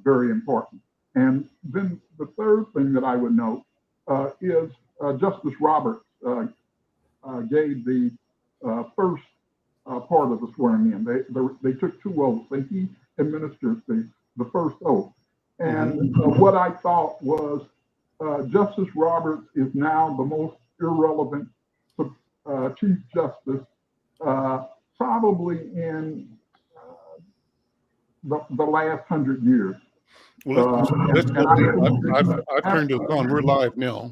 very important. And then the third thing that I would note is Justice Roberts gave the first part of the swearing in. They took two oaths, and he administers the first oath. And what I thought was Justice Roberts is now the most irrelevant Chief Justice probably in the last 100 years. Well, let's go deep. I've turned it on. We're live now.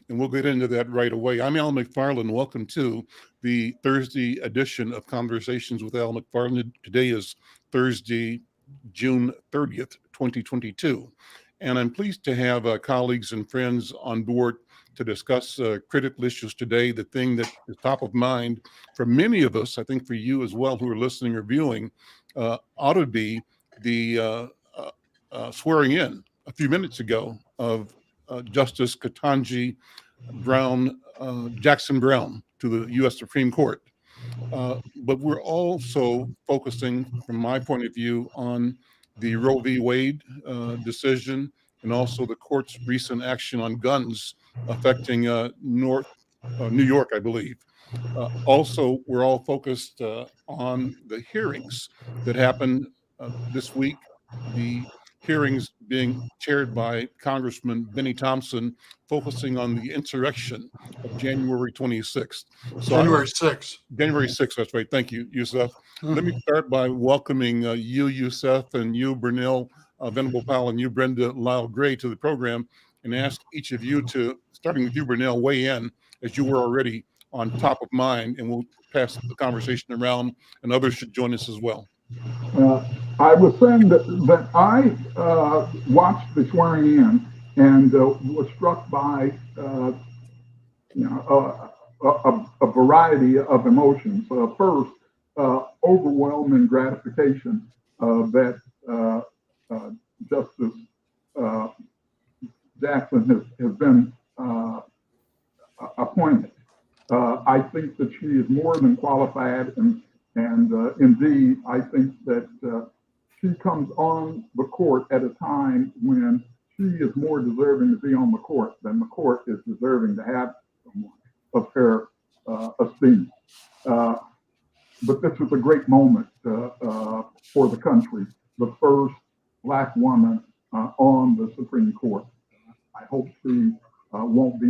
And we'll get into that right away. I'm Al McFarlane. Welcome to the Thursday edition of Conversations with Al McFarlane. Today is Thursday, June 30th, 2022. And I'm pleased to have colleagues and friends on board to discuss critical issues today. The thing that is top of mind for many of us, I think for you as well, who are listening or viewing, ought to be the swearing in a few minutes ago of Justice Ketanji Jackson-Brown to the U.S. Supreme Court. But we're also focusing, from my point of view, on the Roe v. Wade decision and also the court's recent action on guns affecting New York, I believe. Also, we're all focused on the hearings that happened this week. The hearings being chaired by Congressman Bennie Thompson, focusing on the insurrection of January 26th. So January 6th. January 6th, that's right. Thank you, Yusef. Let me start by welcoming you, Yusef, and you, Burnele, Venerable Powell, and you, Brenda Lyle Gray, to the program, and ask each of you to, starting with you, Burnele, weigh in, as you were already on top of mind, and we'll pass the conversation around, and others should join us as well. I was saying that I watched the swearing in and was struck by a variety of emotions. First, overwhelming gratification that Justice Jackson has been appointed. I think that she is more than qualified, and indeed, I think that she comes on the court at a time when she is more deserving to be on the court than the court is deserving to have someone of her esteem. But this was a great moment for the country, the first Black woman on the Supreme Court. I hope she won't be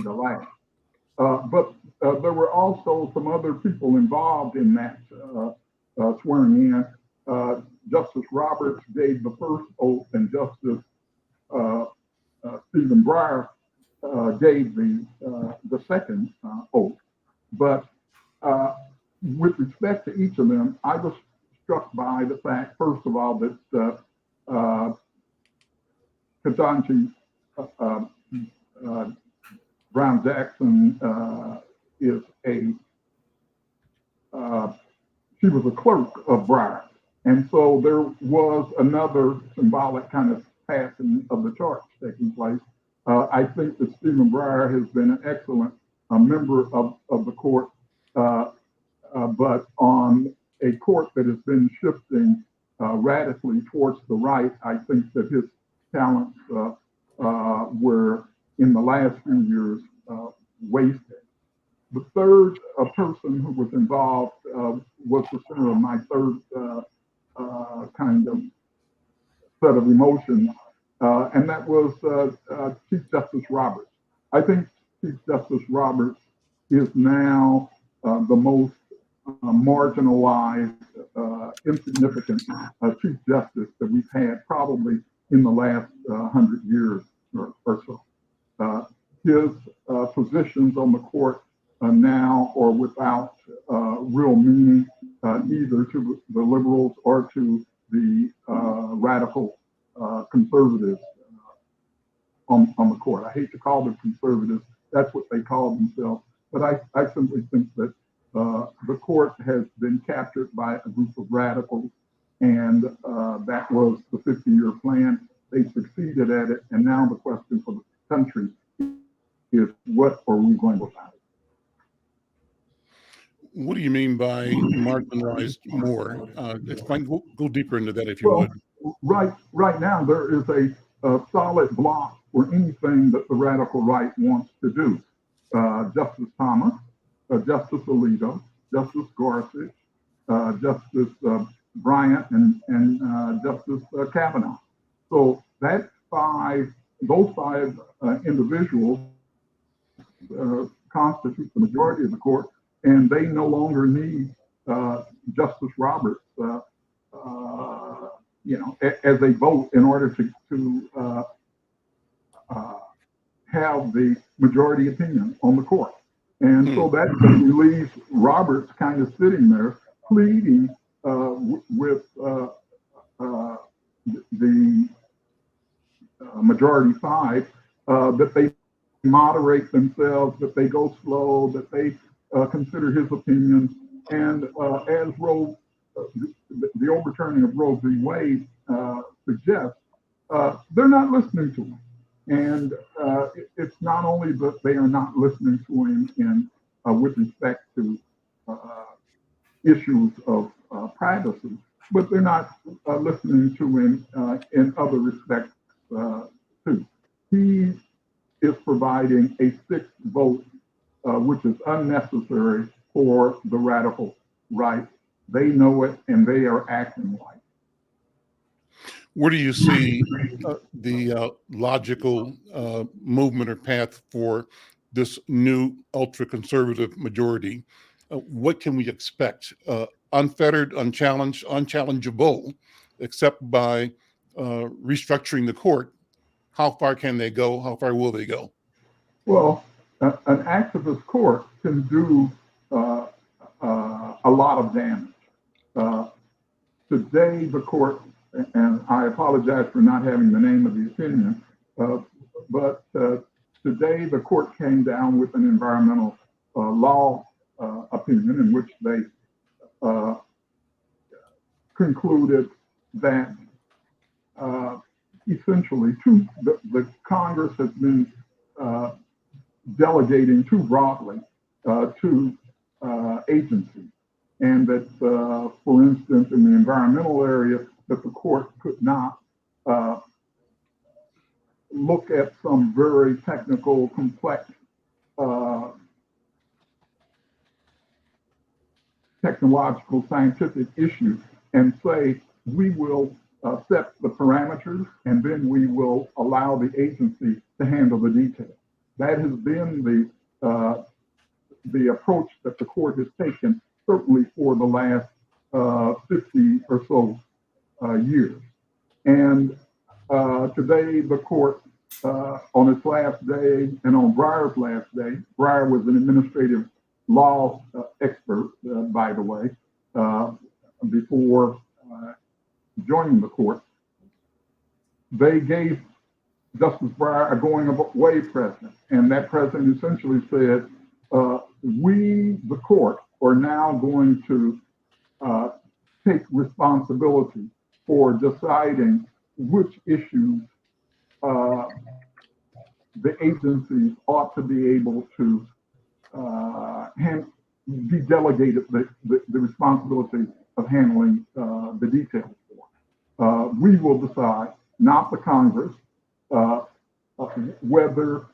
the last. But there were also some other people involved in that swearing in. Justice Roberts gave the first oath, and Justice Stephen Breyer gave the second oath. But with respect to each of them, I was struck by the fact, first of all, that Ketanji Brown Jackson is she was a clerk of Breyer. And so there was another symbolic kind of passing of the torch taking place. I think that Stephen Breyer has been an excellent member of the court, but on a court that has been shifting radically towards the right, I think that his talents were, in the last few years, wasted. The third person who was involved was the center of my third kind of set of emotions, and that was Chief Justice Roberts. I think Chief Justice Roberts is now the most marginalized, insignificant Chief Justice that we've had probably in the last 100 years or so. His positions on the court now are without real meaning, either to the liberals or to the radical conservatives on the court. I hate to call them conservatives. That's what they call themselves. But I simply think that the court has been captured by a group of radicals, and that was the 50-year plan. They succeeded at it, and now the question for the country is, what are we going to do about it? What do you mean by marginalized more? Go deeper into that, if you would. right now there is a solid block for anything that the radical right wants to do. Justice Thomas, Justice Alito, Justice Gorsuch, Justice Bryant, and Justice Kavanaugh. So those five individuals constitute the majority of the court, and they no longer need Justice Roberts, as a vote in order to have the majority opinion on the court. And so that leaves Roberts kind of sitting there pleading with the majority five that they moderate themselves, that they go slow, that they consider his opinions. And as the overturning of Roe v. Wade suggests, they're not listening to him. And it's not only that they are not listening to him with respect to issues of privacy, but they're not listening to him in other respects too. He is providing a sixth vote, which is unnecessary for the radical right. They know it, and they are acting like it. Where do you see the logical movement or path for this new ultra-conservative majority? What can we expect? Unfettered, unchallenged, unchallengeable, except by restructuring the court. How far can they go? How far will they go? Well, an activist court can do a lot of damage. Today, the court, and I apologize for not having the name of the opinion, but today the court came down with an environmental law opinion in which they concluded that essentially the Congress has been delegating too broadly to agencies, and that, for instance, in the environmental area, that the court could not look at some very technical, complex technological, scientific issues and say, we will set the parameters and then we will allow the agency to handle the details. That has been the approach that the court has taken, certainly for the last 50 or so years. And today the court, on its last day and on Breyer's last day, Breyer was an administrative law expert, by the way, before joining the court. They gave Justice Breyer a going away present, and that present essentially said, we, the court, are now going to take responsibility for deciding which issues the agencies ought to be able to be delegated the responsibility of handling the details for. We will decide, not the Congress, whether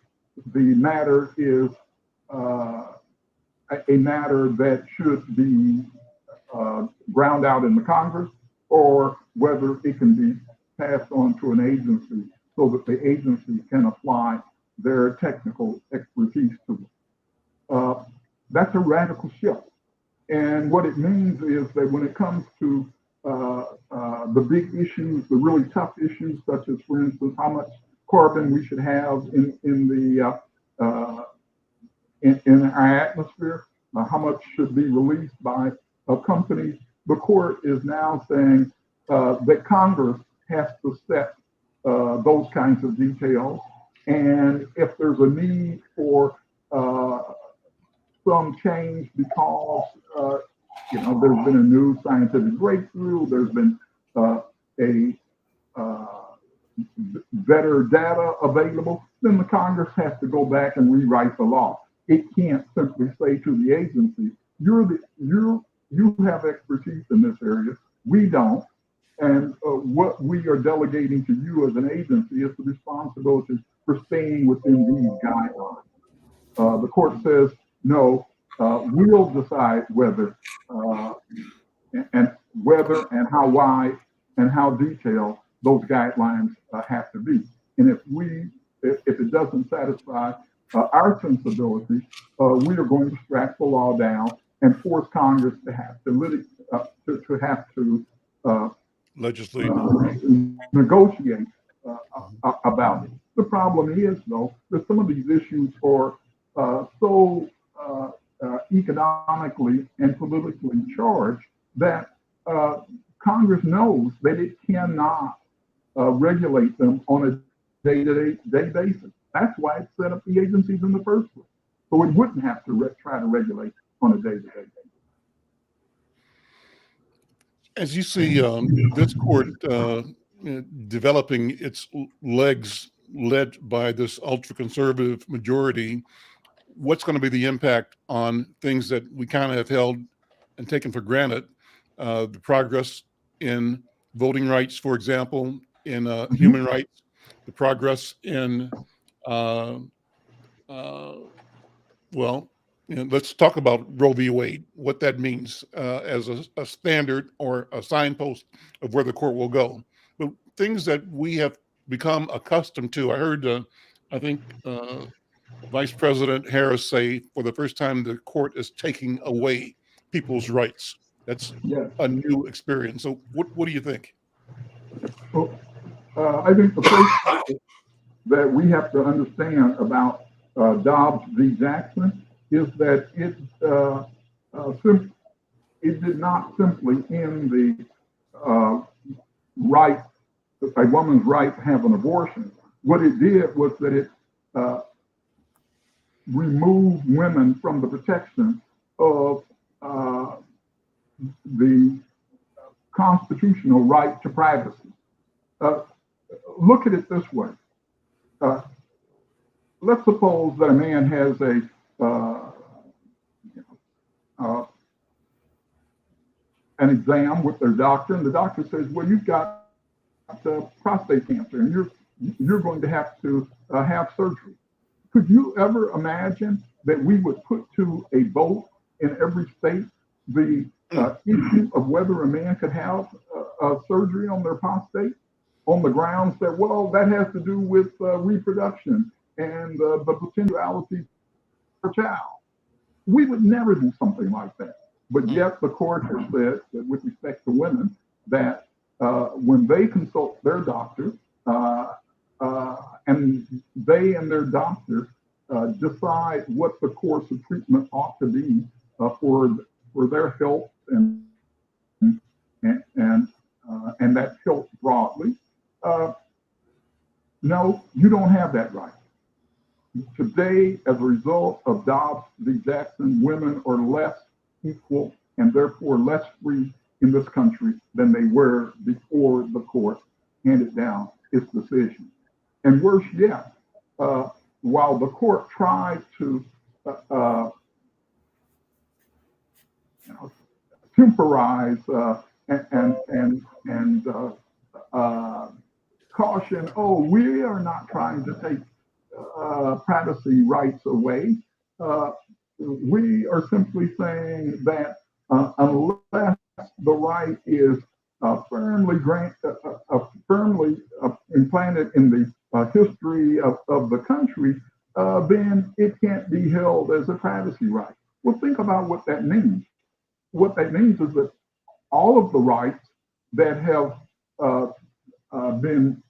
the matter is a matter that should be ground out in the Congress, or whether it can be passed on to an agency so that the agency can apply their technical expertise to it. That's a radical shift. And what it means is that when it comes to the big issues, the really tough issues, such as, for instance, how much carbon we should have in our atmosphere, how much should be released by companies, the court is now saying that Congress has to set those kinds of details. And if there's a need for some change because there's been a new scientific breakthrough, there's been better data available, then the Congress has to go back and rewrite the law. It can't simply say to the agency, you have expertise in this area, we don't. And what we are delegating to you as an agency is the responsibility for staying within these guidelines. The court says, no, we'll decide whether and whether and how wide and how detailed those guidelines have to be. And if it doesn't satisfy our sensibility, we are going to strap the law down and force Congress to have to legislate, negotiate about it. The problem is, though, that some of these issues are so economically and politically charged that Congress knows that it cannot regulate them on a day-to-day basis. That's why it set up the agencies in the first place. So it wouldn't have to try to regulate on a day-to-day basis. As you see this court developing its legs led by this ultra-conservative majority, what's going to be the impact on things that we kind of have held and taken for granted? The progress in voting rights, for example, in human rights, the progress in, let's talk about Roe v. Wade, what that means as a standard or a signpost of where the court will go. But things that we have become accustomed to. I heard, I think, Vice President Harris say for the first time the court is taking away people's rights. That's a new experience. So what do you think? Well, I think the first thing that we have to understand about Dobbs v. Jackson is that it did not simply end the right, a woman's right to have an abortion. What it did was that it removed women from the protection of the constitutional right to privacy. Look at it this way. Let's suppose that a man has an exam with their doctor, and the doctor says, well, you've got prostate cancer, and you're going to have have surgery. Could you ever imagine that we would put to a vote in every state the issue of whether a man could have surgery on their prostate on the grounds that, well, that has to do with reproduction and the potentiality for a child? We would never do something like that. But yet the court has said that with respect to women, that when they consult their doctor, and they and their doctor decide what the course of treatment ought to be for their health and that health broadly. No, you don't have that right. Today, as a result of Dobbs v. Jackson, women are less equal and therefore less free in this country than they were before the court handed down its decision. And worse yet, while the court tried to temporize and caution, oh, we are not trying to take privacy rights away. We are simply saying that unless the right is firmly implanted in the history of the country, then it can't be held as a privacy right. Well, think about what that means. What that means is that all of the rights that have been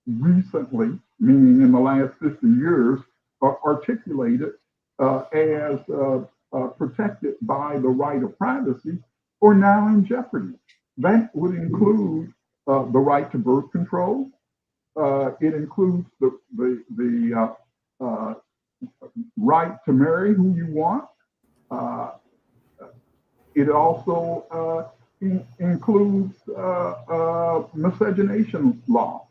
recently, meaning in the last 50 years, are articulated as protected by the right of privacy are now in jeopardy. That would include the right to birth control. It includes the right to marry who you want. It also includes miscegenation law.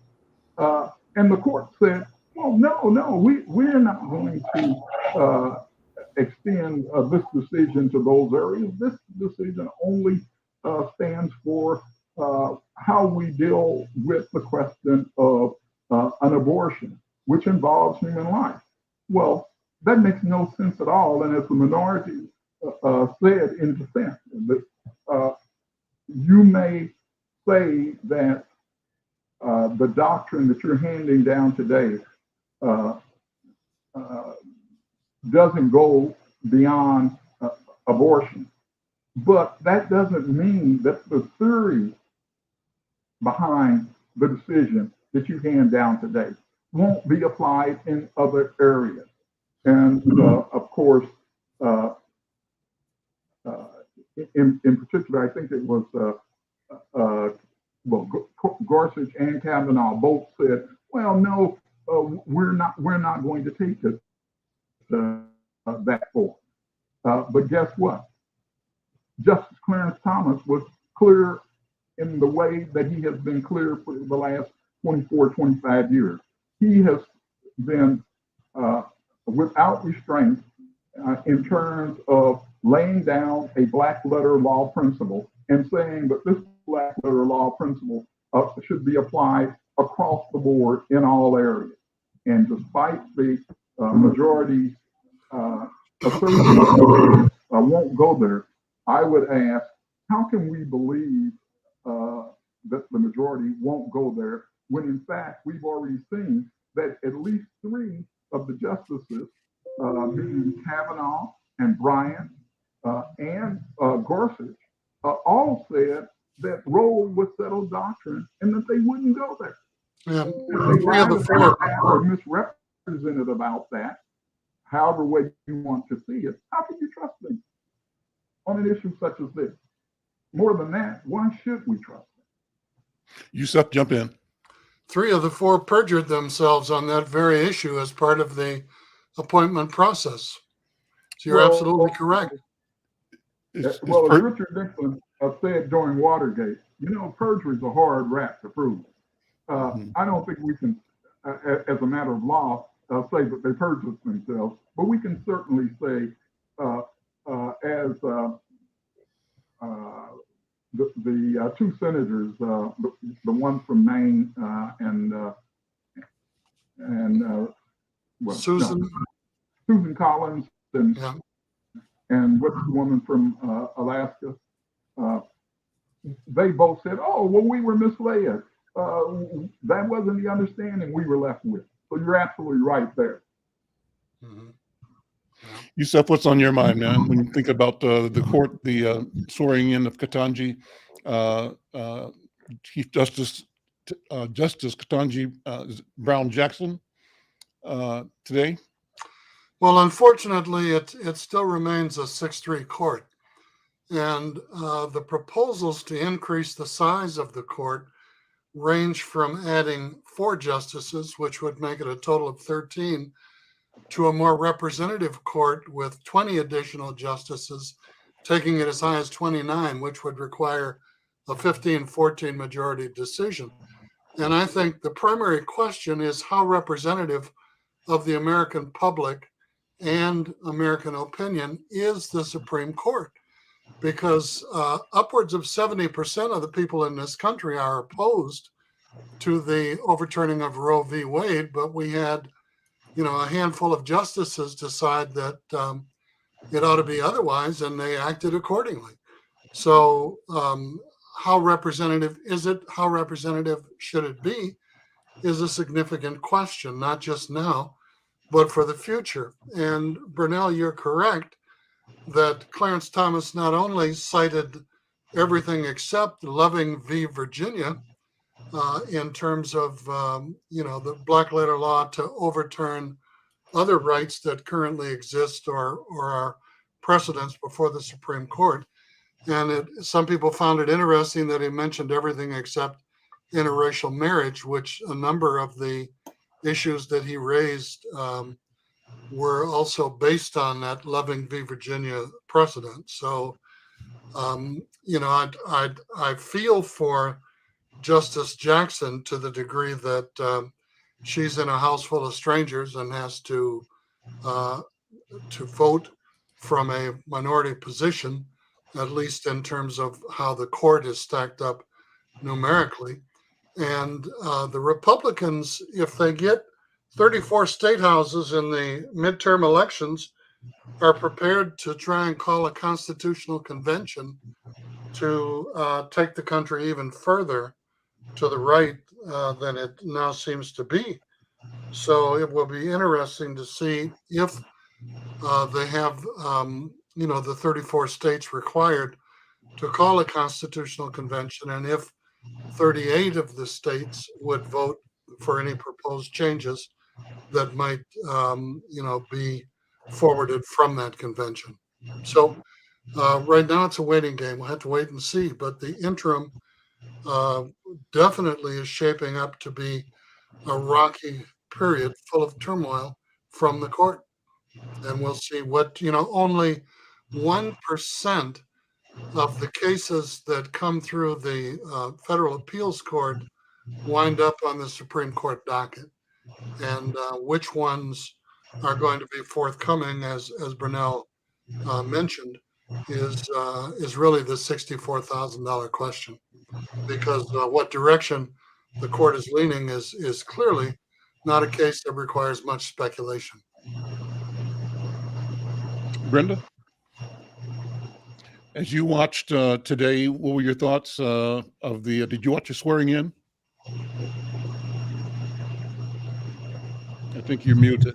And the court said, well, no, we're not going to extend this decision to those areas. This decision only stands for how we deal with the question of an abortion, which involves human life. Well, that makes no sense at all. And as the minority said in dissent, you may say that the doctrine that you're handing down today doesn't go beyond abortion. But that doesn't mean that the theory behind the decision that you hand down today won't be applied in other areas. And of course, in particular, I think it was Gorsuch and Kavanaugh both said, "Well, no, we're not going to take it that far." But guess what? Justice Clarence Thomas was clear in the way that he has been clear for the last 24, 25 years. He has been without restraint in terms of laying down a black letter law principle and saying that this black letter law principle should be applied across the board in all areas. And despite the majority's assertion won't go there, I would ask, how can we believe that the majority won't go there when in fact we've already seen that at least 3 of the justices, meaning Kavanaugh and Bryant and Gorsuch, all said that Roe was settled doctrine and that they wouldn't go there. Yeah. If they lied about that or misrepresented about that, however way you want to see it, how can you trust them on an issue such as this? More than that, why should we trust them? Yusef, jump in. 3 of the 4 perjured themselves on that very issue as part of the appointment process. So you're absolutely correct. As Richard Nixon said during Watergate, perjury is a hard rap to prove. I don't think we can, as a matter of law, say that they perjured themselves, but we can certainly say, as the 2 senators, the one from Maine Susan Collins and what's the woman from Alaska? They both said, "Oh, well, we were misled. That wasn't the understanding we were left with." So you're absolutely right there. Mm-hmm. Yusef, what's on your mind, man, when you think about the court, the swearing in of Ketanji, Chief Justice Ketanji Brown Jackson today? Well, unfortunately, it still remains a 6-3 court. And the proposals to increase the size of the court range from adding 4 justices, which would make it a total of 13, to a more representative court with 20 additional justices, taking it as high as 29, which would require a 15-14 majority decision. And I think the primary question is how representative of the American public and American opinion is the Supreme Court? Because upwards of 70% of the people in this country are opposed to the overturning of Roe v. Wade, but we had, a handful of justices decide that it ought to be otherwise, and they acted accordingly. So how representative is it? How representative should it be? Is a significant question, not just now, but for the future. And Burnele, you're correct that Clarence Thomas not only cited everything except Loving v. Virginia in terms of, the black letter law to overturn other rights that currently exist or are precedents before the Supreme Court. And some people found it interesting that he mentioned everything except interracial marriage, which a number of the issues that he raised were also based on that Loving v. Virginia precedent. So, I feel for Justice Jackson to the degree that she's in a house full of strangers and has to vote from a minority position, at least in terms of how the court is stacked up numerically. And the Republicans, if they get 34 state houses in the midterm elections, are prepared to try and call a constitutional convention to take the country even further to the right than it now seems to be. So it will be interesting to see if they have, the 34 states required to call a constitutional convention, and if 38 of the states would vote for any proposed changes that might, be forwarded from that convention. So right now it's a waiting game. We'll have to wait and see. But the interim definitely is shaping up to be a rocky period full of turmoil from the court. And we'll see what, only 1% of the cases that come through the federal appeals court wind up on the Supreme Court docket. And which ones are going to be forthcoming, as Burnele mentioned, is really the $64,000 question. Because what direction the court is leaning is clearly not a case that requires much speculation. Brenda, as you watched today, what were your thoughts of the? Did you watch the swearing in? I think you're muted.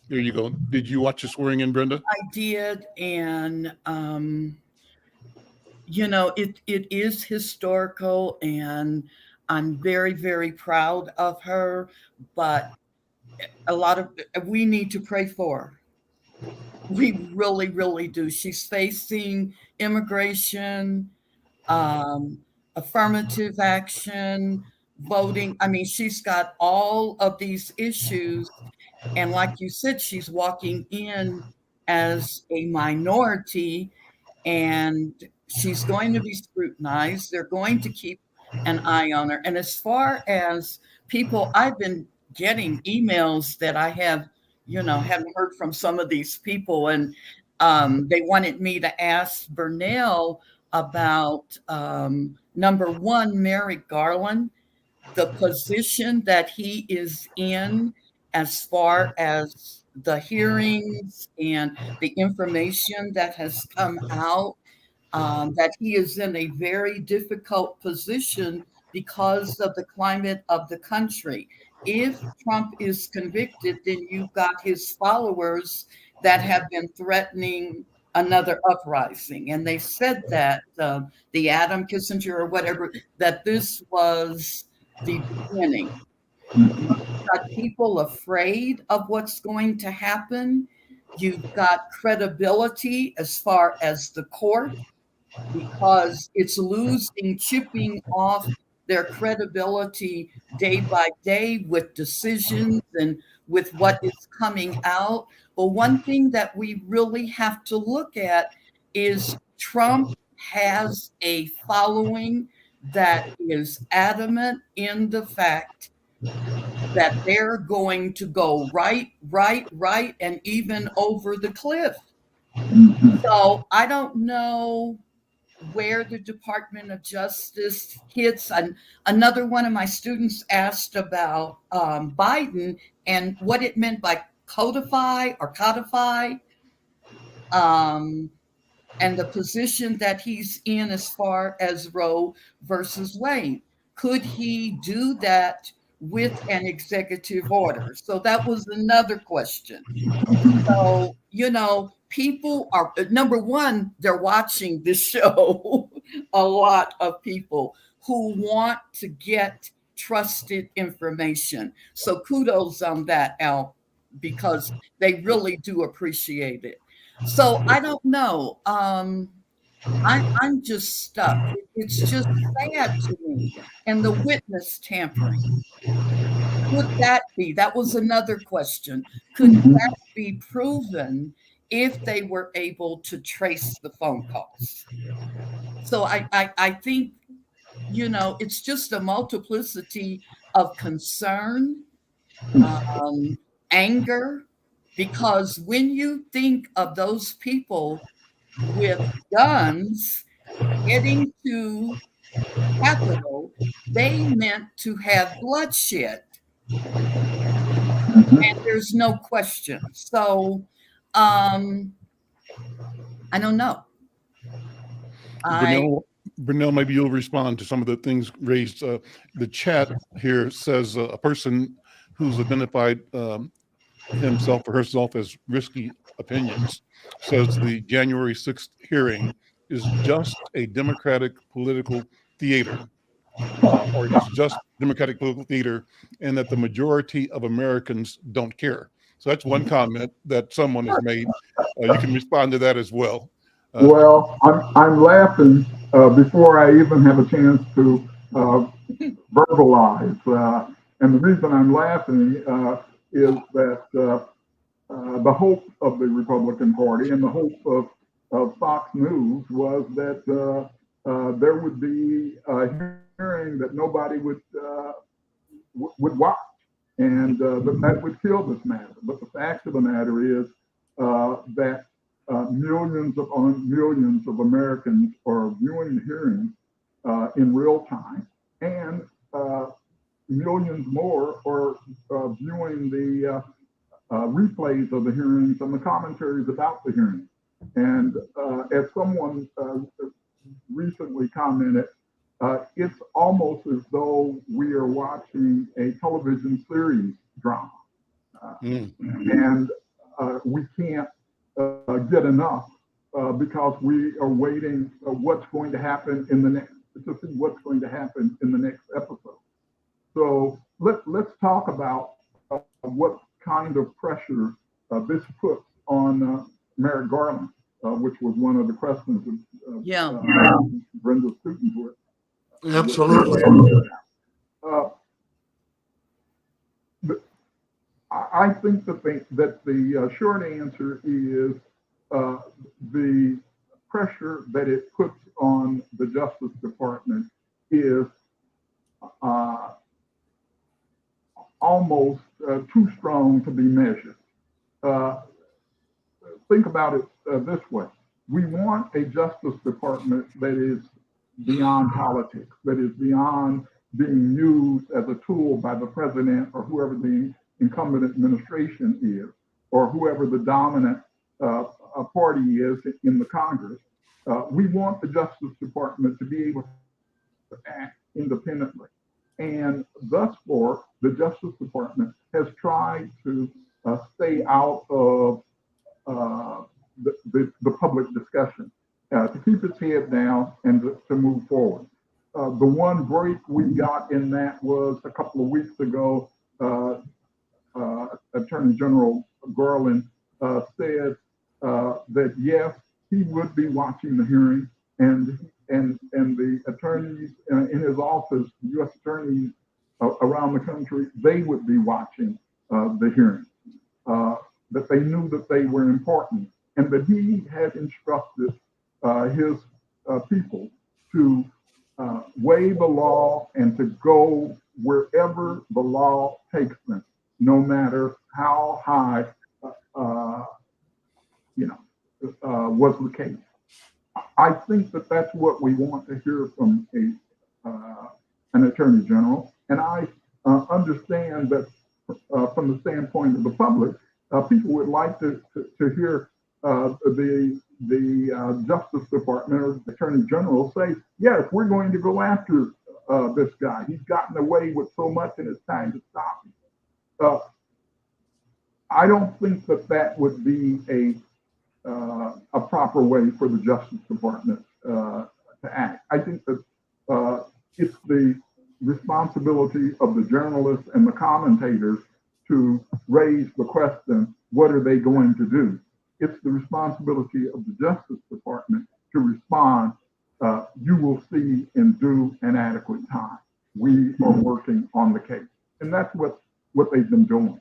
There you go. Did you watch the swearing in, Brenda? I did, and it is historical, and I'm very, very proud of her. But we need to pray for her. We really, really do. She's facing immigration, affirmative action, voting. I mean, she's got all of these issues. And like you said, she's walking in as a minority, and she's going to be scrutinized. They're going to keep an eye on her. And as far as people, I've been getting emails that I have, haven't heard from some of these people. And they wanted me to ask Burnele about, number one, Merrick Garland, the position that he is in as far as the hearings and the information that has come out, that he is in a very difficult position because of the climate of the country. If Trump is convicted, then you've got his followers that have been threatening another uprising. And they said that the Adam Kissinger or whatever, that this was the beginning. You've got people afraid of what's going to happen. You've got credibility as far as the court, because it's chipping off their credibility day by day with decisions and with what is coming out. But one thing that we really have to look at is Trump has a following that is adamant in the fact that they're going to go right, and even over the cliff. So I don't know where the Department of Justice hits. And another one of my students asked about Biden and what it meant by codify, and the position that he's in as far as Roe versus Wade. Could he do that with an executive order? So that was another question. So, people are, number one, they're watching this show, a lot of people who want to get trusted information. So kudos on that, Al, because they really do appreciate it. So I don't know. I'm just stuck. It's just sad to me. And the witness tampering. Could that be? That was another question. Could that be proven if they were able to trace the phone calls? So I think, it's just a multiplicity of concern, anger, because when you think of those people with guns heading to Capitol, they meant to have bloodshed. And there's no question. So I don't know. Burnele, maybe you'll respond to some of the things raised. The chat here says a person who's identified himself or herself as risky opinions says the January 6th hearing is just a Democratic political theater, or it's just Democratic political theater, and that the majority of Americans don't care. So that's one comment that someone has made. You can respond to that as well. Well, I'm laughing before I even have a chance to verbalize. And the reason I'm laughing is that the hope of the Republican Party and the hope of Fox News was that there would be a hearing that nobody would watch, and that would kill this matter. But the fact of the matter is that millions upon millions of Americans are viewing the hearings in real time, and millions more are viewing the replays of the hearings and the commentaries about the hearings. And as someone recently commented, it's almost as though we are watching a television series drama. And we can't get enough because we are waiting what's going to happen in the next, to see what's going to happen in the next episode. So let's talk about what kind of pressure this puts on Merrick Garland, which was one of the questions that Brenda's students were. Absolutely. I think that the short answer is the pressure that it puts on the Justice Department is almost too strong to be measured. Think about it this way. We want a Justice Department that is beyond politics, that is beyond being used as a tool by the president or whoever the incumbent administration is, or whoever the dominant party is in the Congress. We want the Justice Department to be able to act independently. And thus far, the Justice Department has tried to stay out of the public discussion, to keep its head down and to move forward. The one break we got in that was a couple of weeks ago. Attorney General Garland said that yes, he would be watching the hearing, and the attorneys in his office, U.S. attorneys around the country, they would be watching the hearing. That they knew that they were important, and that he had instructed his people to weigh the law and to go wherever the law takes them, no matter how high, was the case. I think that that's what we want to hear from an attorney general, and I understand that from the standpoint of the public, people would like to hear the Justice Department or the Attorney General say, yes, we're going to go after this guy. He's gotten away with so much, and it's time to stop him. I don't think that would be a proper way for the Justice Department to act. I think that it's the responsibility of the journalists and the commentators to raise the question, what are they going to do? It's the responsibility of the Justice Department to respond, you will see in due and adequate time. We are working on the case. And that's what they've been doing.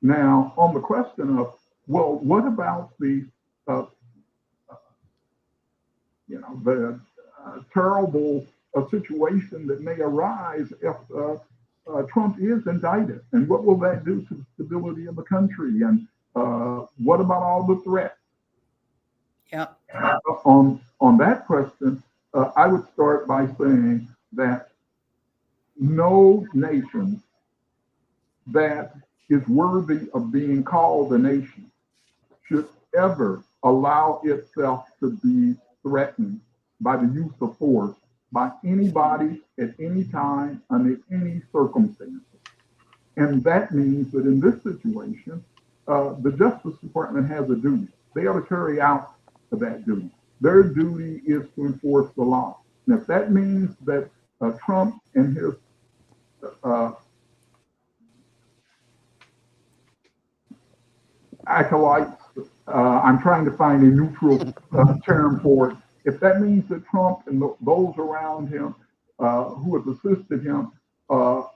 Now, on the question of, well, what about the terrible situation that may arise if Trump is indicted, and what will that do to the stability of the country, and What about all the threats? Yep. On that question, I would start by saying that no nation that is worthy of being called a nation should ever allow itself to be threatened by the use of force by anybody at any time under any circumstances. And that means that in this situation, the Justice Department has a duty. They ought to carry out that duty. Their duty is to enforce the law. And if that means that Trump and his acolytes, I'm trying to find a neutral term for it. If that means that Trump and those around him who have assisted him are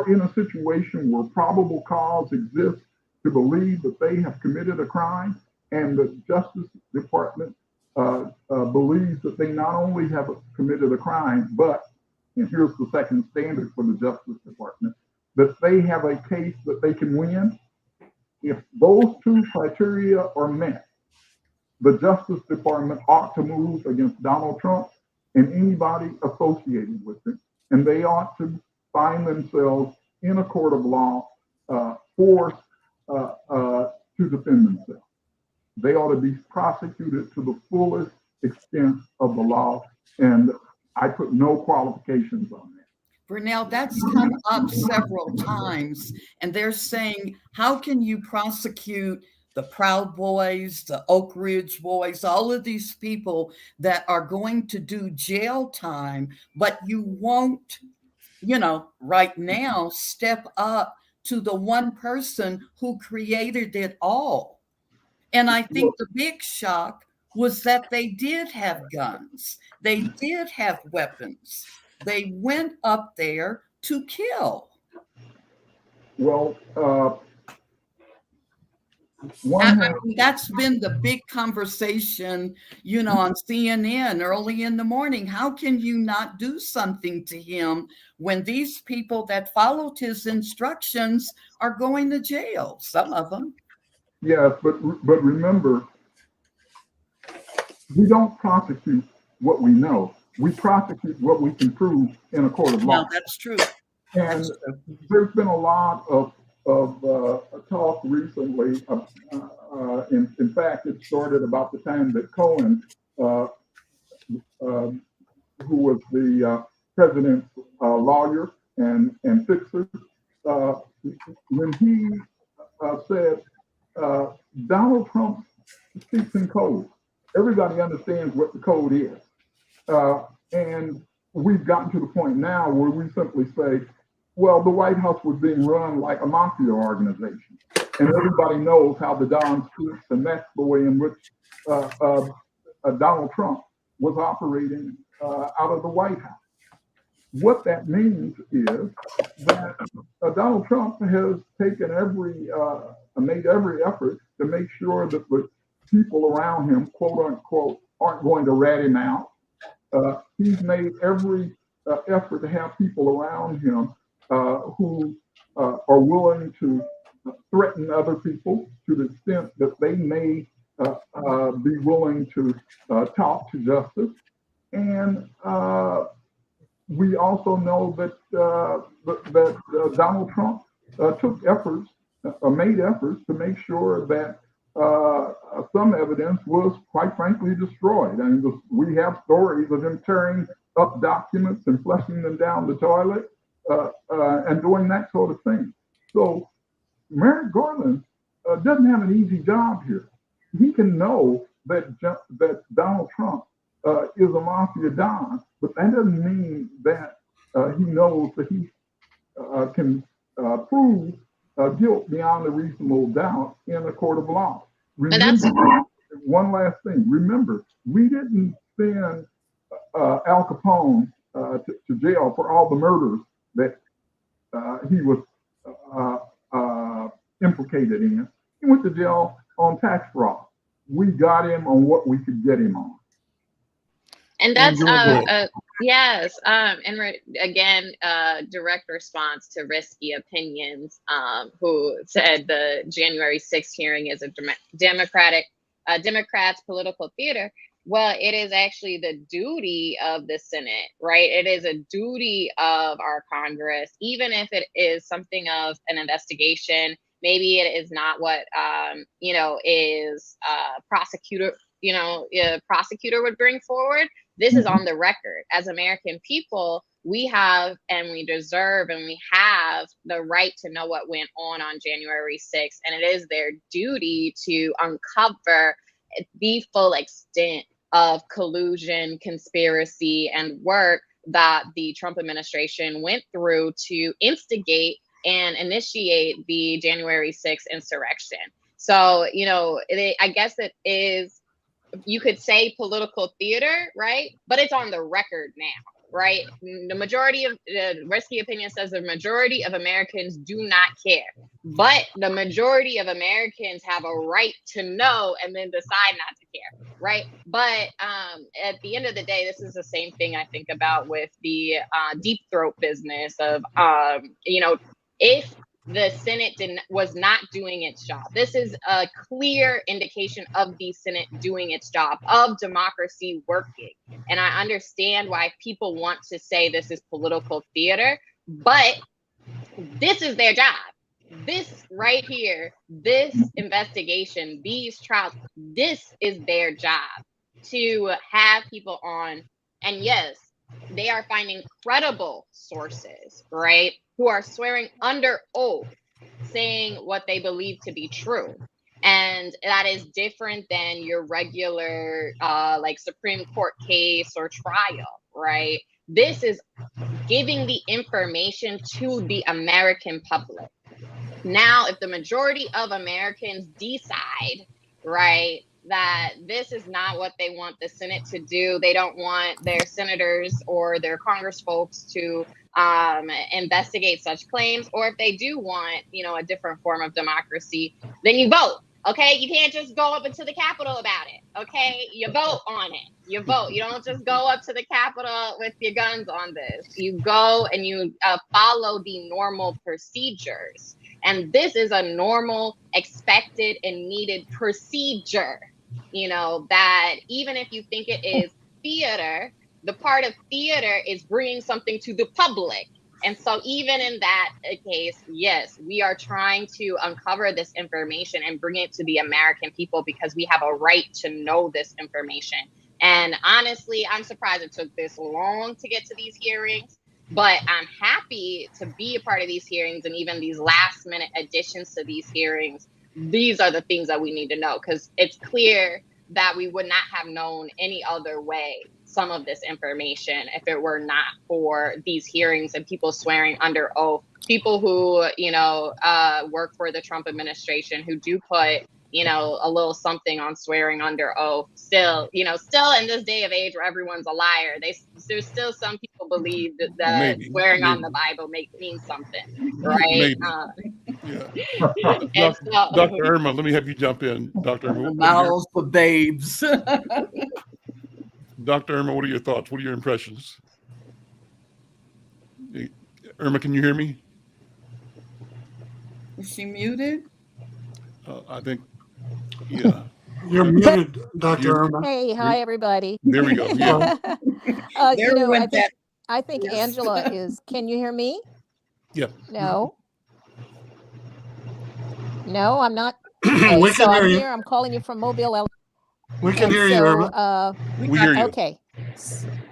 in a situation where probable cause exists to believe that they have committed a crime, and the Justice Department believes that they not only have committed a crime, but, and here's the second standard for the Justice Department, that they have a case that they can win. If those two criteria are met, the Justice Department ought to move against Donald Trump and anybody associated with him, and they ought to find themselves in a court of law forced to defend themselves. They ought to be prosecuted to the fullest extent of the law, and I put no qualifications on that. Burnele, that's come up several times, and they're saying, how can you prosecute the Proud Boys, the Oak Ridge Boys, all of these people that are going to do jail time, but you won't, right now step up to the one person who created it all? And I think the big shock was that they did have guns. They did have weapons. They went up there to kill. Well, that's been the big conversation, on CNN early in the morning. How can you not do something to him when these people that followed his instructions are going to jail? Some of them. Yes, but remember, we don't prosecute what we know. We prosecute what we can prove in a court of law. No, that's true. And there's been a lot of talk recently. In fact, it started about the time that Cohen, who was the president's lawyer and fixer, when he said, Donald Trump speaks in code. Everybody understands what the code is. And we've gotten to the point now where we simply say, well, the White House was being run like a mafia organization. And everybody knows how the Don speaks, and that's the way in which Donald Trump was operating out of the White House. What that means is that Donald Trump has taken made every effort to make sure that the people around him, quote unquote, aren't going to rat him out. He's made every effort to have people around him who are willing to threaten other people to the extent that they may be willing to talk to justice. And we also know that Donald Trump took efforts, made efforts to make sure that some evidence was, quite frankly, destroyed. I mean, we have stories of him tearing up documents and flushing them down the toilet and doing that sort of thing. So Merrick Garland doesn't have an easy job here. He can know that Donald Trump is a mafia don, but that doesn't mean that he knows that he can prove guilt beyond a reasonable doubt in a court of law. Remember, one last thing. Remember, we didn't send Al Capone to jail for all the murders that he was implicated in. He went to jail on tax fraud. We got him on what we could get him on. And that's Yes, again, direct response to Risky Opinions, who said the January 6th hearing is a Democrats' political theater. Well, it is actually the duty of the Senate, right? It is a duty of our Congress, even if it is something of an investigation. Maybe it is not what is prosecutor would bring forward. This is on the record. As American people, we have and we deserve and we have the right to know what went on January 6th. And it is their duty to uncover the full extent of collusion, conspiracy, and work that the Trump administration went through to instigate and initiate the January 6th insurrection. So, I guess it is, you could say, political theater, right? But it's on the record now, right? The majority of Risky Opinion says the majority of Americans do not care, but the majority of Americans have a right to know and then decide not to care, right? But at the end of the day, this is the same thing I think about with the deep throat business of, if the Senate was not doing its job. This is a clear indication of the Senate doing its job, of democracy working. And I understand why people want to say this is political theater, but this is their job. This right here, this investigation, these trials, this is their job, to have people on. And yes, they are finding credible sources, right, who are swearing under oath, saying what they believe to be true. And that is different than your regular Supreme Court case or trial, right? This is giving the information to the American public. Now, if the majority of Americans decide, right, that this is not what they want the Senate to do, they don't want their senators or their Congress folks to investigate such claims, or if they do want, a different form of democracy, then you vote. Okay, you can't just go up into the Capitol about it. Okay, you vote on it. You vote. You don't just go up to the Capitol with your guns on this. You go and you follow the normal procedures. And this is a normal, expected, and needed procedure. That even if you think it is theater, the part of theater is bringing something to the public. And so even in that case, yes, we are trying to uncover this information and bring it to the American people because we have a right to know this information. And honestly, I'm surprised it took this long to get to these hearings, but I'm happy to be a part of these hearings, and even these last minute additions to these hearings. These are the things that we need to know, because it's clear that we would not have known any other way some of this information if it were not for these hearings and people swearing under oath, people who, work for the Trump administration, who do put, a little something on swearing under oath. Still in this day of age where everyone's a liar, there's still some people believe that swearing on the Bible means something, right? Yeah. Dr. Irma, let me have you jump in. Dr. Irma, mouths for babes. Dr. Irma, what are your thoughts? What are your impressions? Irma, can you hear me? Is she muted? I think, yeah. You're muted, Dr. Irma. Hey, hi, everybody. There we go. Yeah. I think yes. Angela is, can you hear me? Yeah. No, I'm not. We can hear you. Here. I'm calling you from Mobile, Alabama. We can hear you, Irma. We hear you. Okay.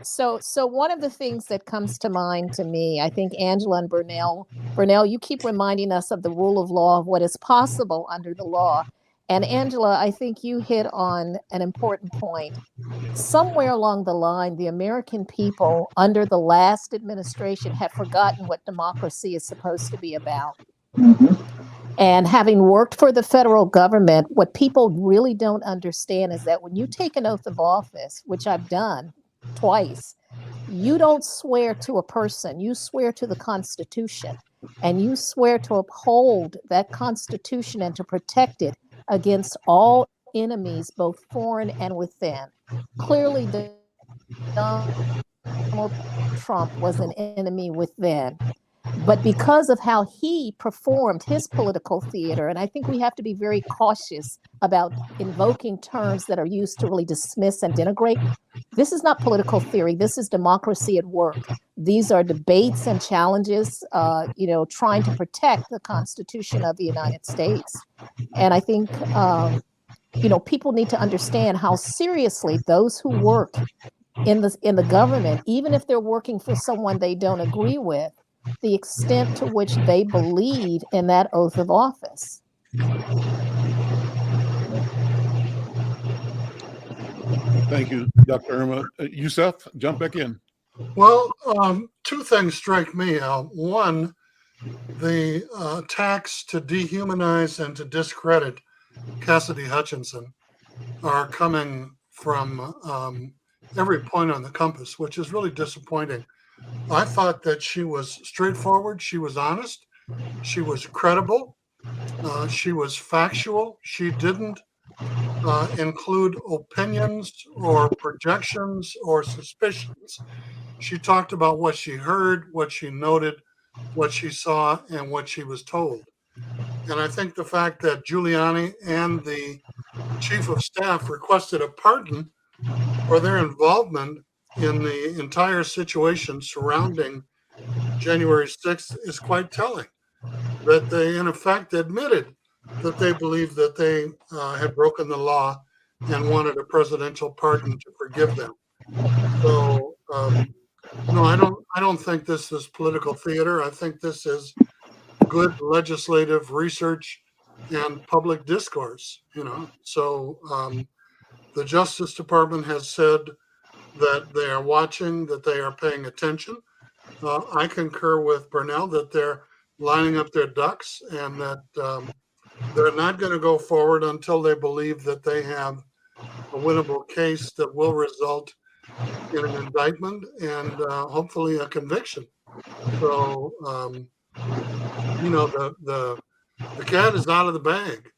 So one of the things that comes to mind to me, I think Angela and Burnele, you keep reminding us of the rule of law, of what is possible under the law. And Angela, I think you hit on an important point. Somewhere along the line, the American people under the last administration have forgotten what democracy is supposed to be about. Mm-hmm. And having worked for the federal government, what people really don't understand is that when you take an oath of office, which I've done twice, you don't swear to a person, you swear to the Constitution, and you swear to uphold that Constitution and to protect it against all enemies, both foreign and within. Clearly, the Donald Trump was an enemy within. But because of how he performed his political theater, and I think we have to be very cautious about invoking terms that are used to really dismiss and denigrate. This is not political theory. This is democracy at work. These are debates and challenges, trying to protect the Constitution of the United States. And I think, people need to understand how seriously those who work in the government, even if they're working for someone they don't agree with, the extent to which they believe in that oath of office. Thank you, Dr. Irma. Yusef, jump back in. Well, two things strike me out. One, the attacks to dehumanize and to discredit Cassidy Hutchinson are coming from every point on the compass, which is really disappointing. I thought that she was straightforward, she was honest, she was credible, she was factual, she didn't include opinions or projections or suspicions. She talked about what she heard, what she noted, what she saw, and what she was told. And I think the fact that Giuliani and the chief of staff requested a pardon for their involvement in the entire situation surrounding January 6th is quite telling. That they, in effect, admitted that they believed that they had broken the law and wanted a presidential pardon to forgive them. So, no, I don't think this is political theater. I think this is good legislative research and public discourse. So the Justice Department has said that they are watching, that they are paying attention. I concur with Burnele that they're lining up their ducks and that they're not going to go forward until they believe that they have a winnable case that will result in an indictment and hopefully a conviction. So, the cat is out of the bag,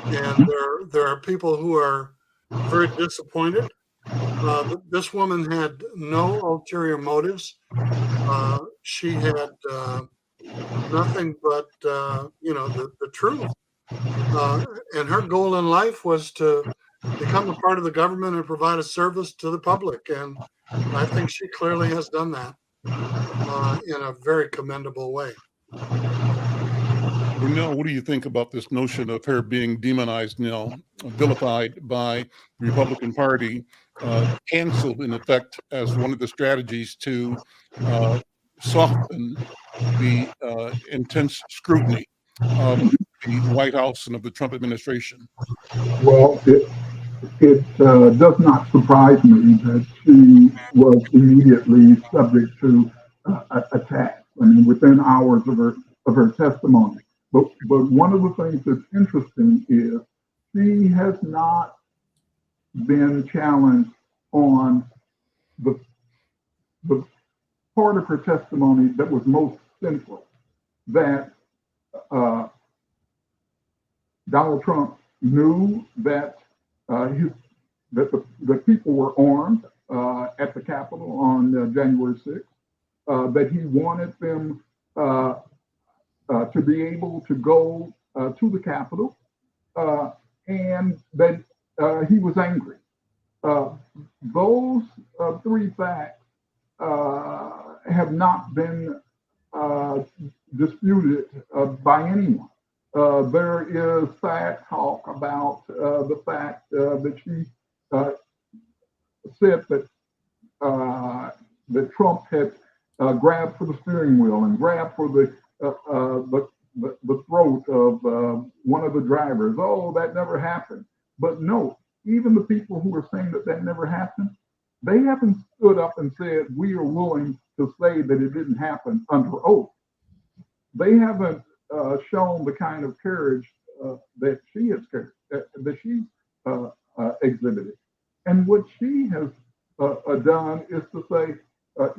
and there are people who are very disappointed. This woman had no ulterior motives. She had nothing but the truth, and her goal in life was to become a part of the government and provide a service to the public. And I think she clearly has done that in a very commendable way. Burnele, what do you think about this notion of her being demonized now, vilified by the Republican Party, canceled in effect as one of the strategies to soften the intense scrutiny of the White House and of the Trump administration? Well, it does not surprise me that she was immediately subject to attack. I mean, within hours of her testimony. But one of the things that's interesting is she has not been challenged on the part of her testimony that was most central, that Donald Trump knew that the people were armed at the Capitol on January 6th, that he wanted them to be able to go to the Capitol, and that he was angry. Those three facts have not been disputed by anyone. There is fact talk about the fact that she said that Trump had grabbed for the steering wheel and grabbed for the throat of one of the drivers. Oh, that never happened. But no, even the people who are saying that never happened, they haven't stood up and said, we are willing to say that it didn't happen under oath. They haven't shown the kind of courage that she has exhibited. And what she has done is to say,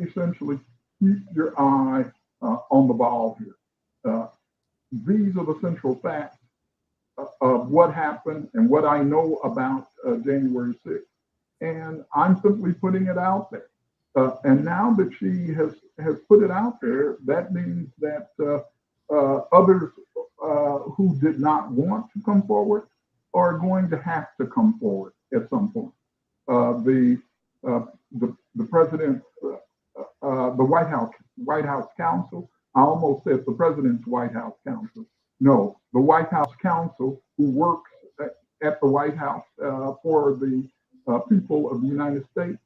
essentially, keep your eye on the ball here. These are the central facts of what happened and what I know about January 6th. And I'm simply putting it out there. And now that she has put it out there, that means that others who did not want to come forward are going to have to come forward at some point. The president, the White House counsel. I almost said the president's White House counsel. No, the White House counsel who works at the White House for the people of the United States,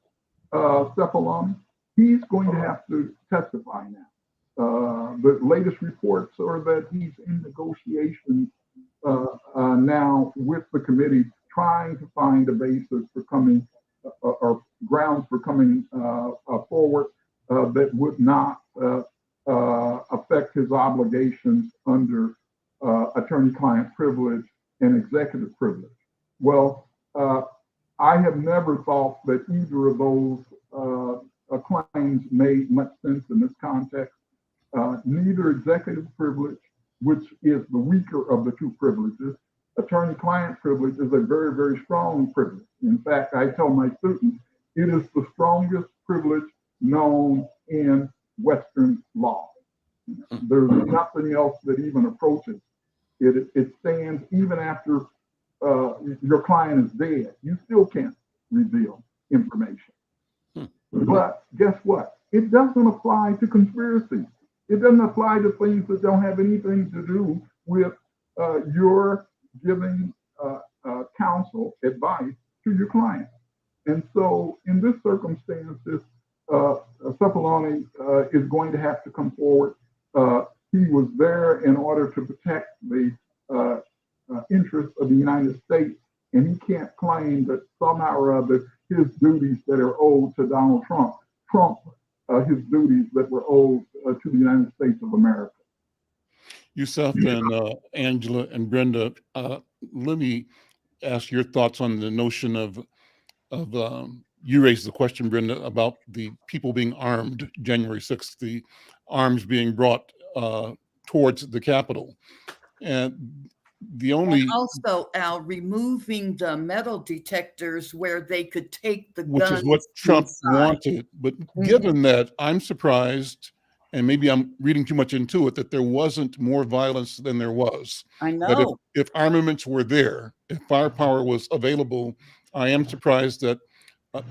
Cephalon, he's going to have to testify now. The latest reports are that he's in negotiations now with the committee, trying to find a basis for coming or grounds for coming forward that would not affect his obligations under attorney-client privilege and executive privilege. Well, I have never thought that either of those claims made much sense in this context. Neither executive privilege, which is the weaker of the two privileges, attorney-client privilege is a very, very strong privilege. In fact, I tell my students, it is the strongest privilege known in Western law. There's nothing else that even approaches it. It stands even after your client is dead. You still can't reveal information. But guess what? It doesn't apply to conspiracies. It doesn't apply to things that don't have anything to do with your giving counsel advice to your client. And so in this circumstances, Cephalon is going to have to come forward. He was there in order to protect the interests of the United States, and he can't claim that somehow or other his duties that are owed to Donald Trump trump his duties that were owed to the United States of America. Yusef and Angela and Brenda, let me ask your thoughts on the notion of you raised the question, Brenda, about the people being armed January 6th, the arms being brought towards the Capitol. And the only... And also, Al, removing the metal detectors where they could take the which guns is what Trump inside. wanted. But given that, I'm surprised, and maybe I'm reading too much into it, that there wasn't more violence than there was. I know. That if armaments were there, if firepower was available, I am surprised that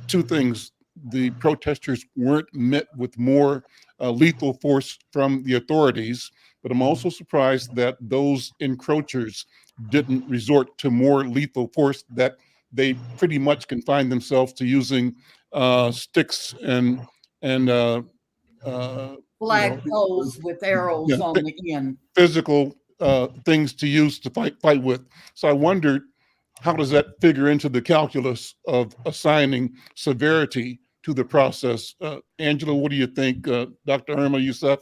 two things: the protesters weren't met with more lethal force from the authorities, but I'm also surprised that those encroachers didn't resort to more lethal force, that they pretty much confined themselves to using sticks and Flag poles with arrows on the end. Physical things to use to fight with. So I wondered, how does that figure into the calculus of assigning severity to the process? Angela, what do you think? Dr. Irma, Yusef?